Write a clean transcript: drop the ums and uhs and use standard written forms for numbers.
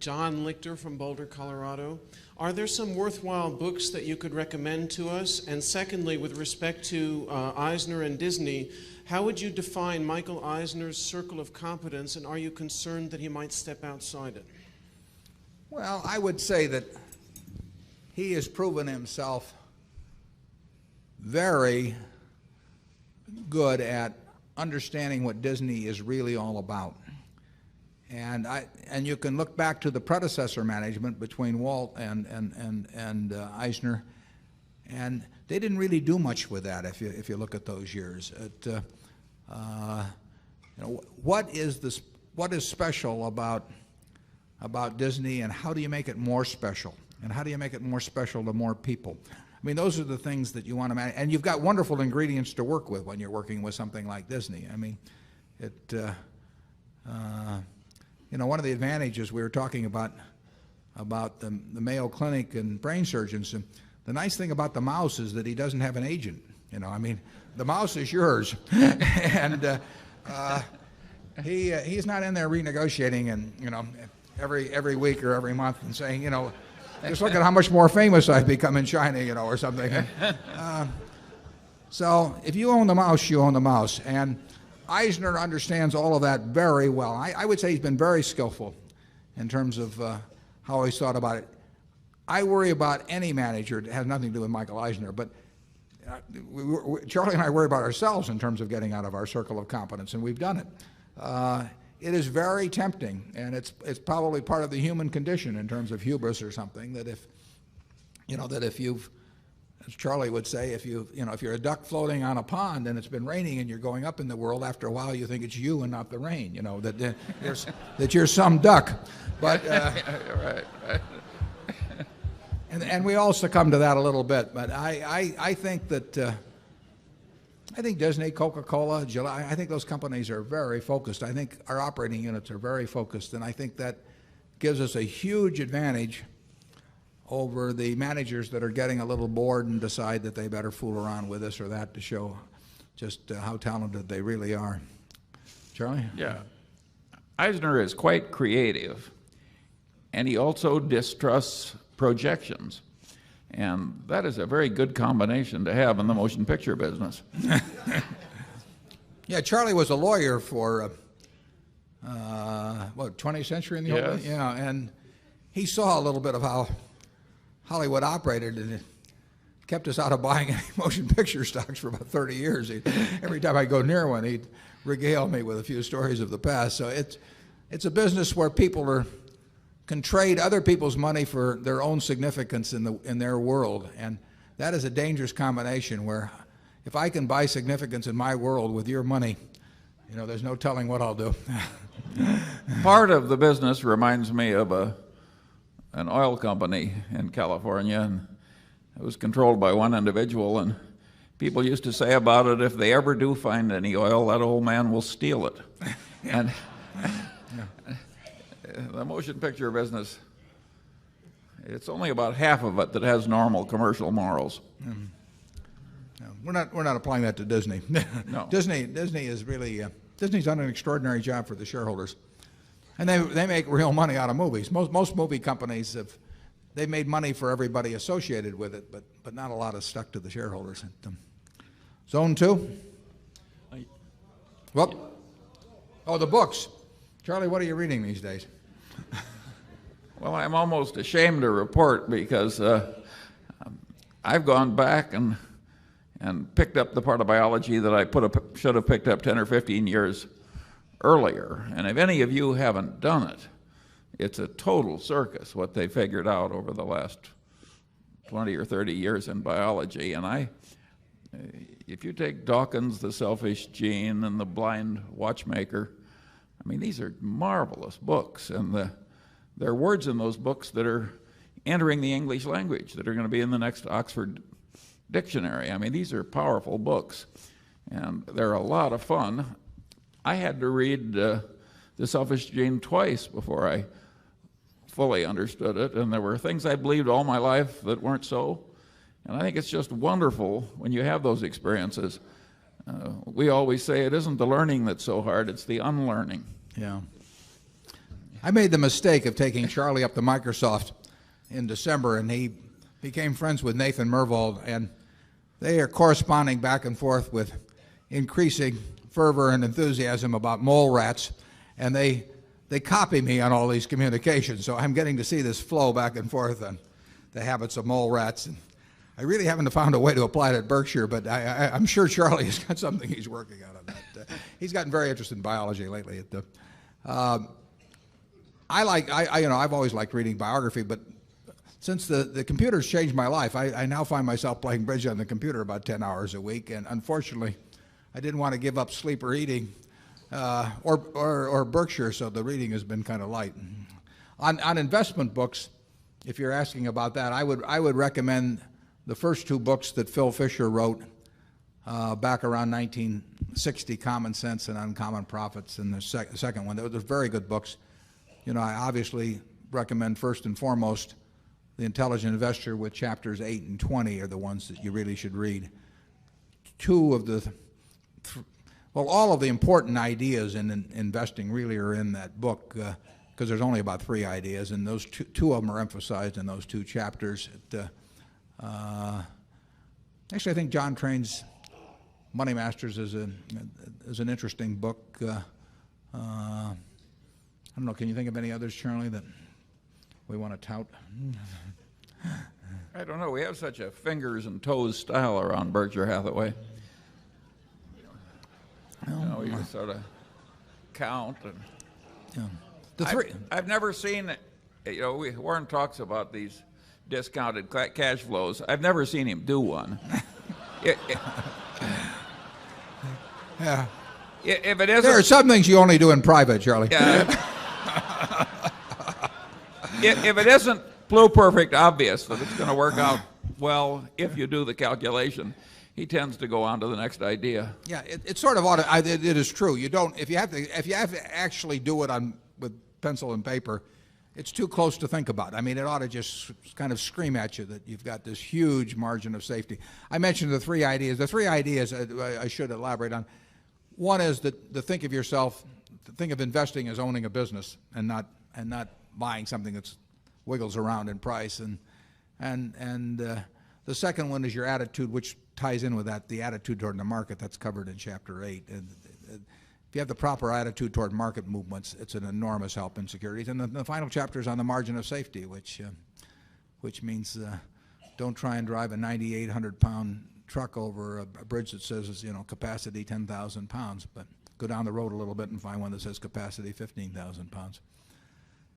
John Lichter from Boulder, Colorado. Are there some worthwhile books that you could recommend to us? And secondly, with respect to Eisner and Disney, how would you define Michael Eisner's circle of competence, and are you concerned that he might step outside it? Well, I would say that he has proven himself very good at understanding what Disney is really all about. And you can look back to the predecessor management between Walt and Eisner, and they didn't really do much with that if you look at those years. What is special about Disney, and how do you make it more special? And how do you make it more special to more people? I mean, those are the things that you want to manage. And you've got wonderful ingredients to work with when you're working with something like Disney. I mean, one of the advantages we were talking about the Mayo Clinic and brain surgeons, and the nice thing about the mouse is that he doesn't have an agent. I mean, the mouse is yours, and he's not in there renegotiating and every week or every month and saying, just look at how much more famous I've become in China, or something. So if you own the mouse, you own the mouse. And Eisner understands all of that very well. I would say he's been very skillful in terms of how he's thought about it. I worry about any manager. It has nothing to do with Michael Eisner, but Charlie and I worry about ourselves in terms of getting out of our circle of competence, and we've done it. It is very tempting, and it's probably part of the human condition in terms of hubris or something, that if you've, as Charlie would say, if you're a duck floating on a pond and it's been raining and you're going up in the world, after a while you think it's you and not the rain, that you're some duck. But right. and we all succumb to that a little bit. But I think that I think Disney, Coca-Cola, Gillette, I think those companies are very focused. I think our operating units are very focused, and I think that gives us a huge advantage over the managers that are getting a little bored and decide that they better fool around with this or that to show just how talented they really are. Charlie? Yeah. Eisner is quite creative, and he also distrusts projections. And that is a very good combination to have in the motion picture business. Yeah, Charlie was a lawyer for, 20th century in the old days? Yeah, and he saw a little bit of how Hollywood operated, and it kept us out of buying any motion picture stocks for about 30 years. Every time I go near one, he'd regale me with a few stories of the past. So it's a business where people can trade other people's money for their own significance in their world, and that is a dangerous combination where if I can buy significance in my world with your money, there's no telling what I'll do. Part of the business reminds me of an oil company in California, and it was controlled by one individual, and people used to say about it, if they ever do find any oil, that old man will steal it. And the motion picture business, it's only about half of it that has normal commercial morals. Mm-hmm. No, we're not applying that to Disney. No. Disney is really Disney's done an extraordinary job for the shareholders, and they make real money out of movies. Most movie companies they've made money for everybody associated with it, but not a lot is stuck to the shareholders. Zone 2. Well, the books. Charlie, what are you reading these days? Well, I'm almost ashamed to report because I've gone back and picked up the part of biology that I should have picked up 10 or 15 years earlier. And if any of you haven't done it, it's a total circus what they figured out over the last 20 or 30 years in biology. And if you take Dawkins, The Selfish Gene, and The Blind Watchmaker, I mean, these are marvelous books, and there are words in those books that are entering the English language that are going to be in the next Oxford Dictionary. I mean, these are powerful books, and they're a lot of fun. I had to read The Selfish Gene twice before I fully understood it, and there were things I believed all my life that weren't so, and I think it's just wonderful when you have those experiences. We always say it isn't the learning that's so hard, it's the unlearning. Yeah. I made the mistake of taking Charlie up to Microsoft in December, and he became friends with Nathan Myhrvold, and they are corresponding back and forth with increasing fervor and enthusiasm about mole rats, and they copy me on all these communications, so I'm getting to see this flow back and forth on the habits of mole rats. And I really haven't found a way to apply it at Berkshire, but I'm sure Charlie has got something he's working on that. He's gotten very interested in biology lately. I've always liked reading biography, but since the computer's changed my life, I now find myself playing bridge on the computer about 10 hours a week, and unfortunately, I didn't want to give up sleep or eating or Berkshire, so the reading has been kind of light. On investment books, if you're asking about that, I would recommend the first two books that Phil Fisher wrote back around 1960, Common Sense and Uncommon Profits, and the second one. They're very good books. You know, I obviously recommend first and foremost The Intelligent Investor, with chapters 8 and 20 are the ones that you really should read. All of the important ideas in investing really are in that book, because there's only about 3 ideas, and those two of them are emphasized in those 2 chapters. Actually, I think John Train's Money Masters is an interesting book. I don't know, can you think of any others, Charlie, that we want to tout? I don't know. We have such a fingers and toes style around Berkshire Hathaway. We just sort of count. I've never seen, Warren talks about these discounted cash flows. I've never seen him do one. Yeah. If it isn't, there are some things you only do in private, Charlie. If it isn't perfect obvious that it's going to work out well if you do the calculation, he tends to go on to the next idea. Yeah, it's sort of it is true. You don't if you have to actually do it with pencil and paper, it's too close to think about. I mean, it ought to just kind of scream at you that you've got this huge margin of safety. I mentioned the 3 ideas. The 3 ideas I should elaborate on. One is that think of investing as owning a business and not buying something that wiggles around in price. And the second one is your attitude, which ties in with that, the attitude toward the market. That's covered in chapter 8. And if you have the proper attitude toward market movements, it's an enormous help in securities. And the final chapter is on the margin of safety, which means don't try and drive a 9,800-pound truck over a bridge that says capacity 10,000 pounds, but go down the road a little bit and find one that says capacity 15,000 pounds.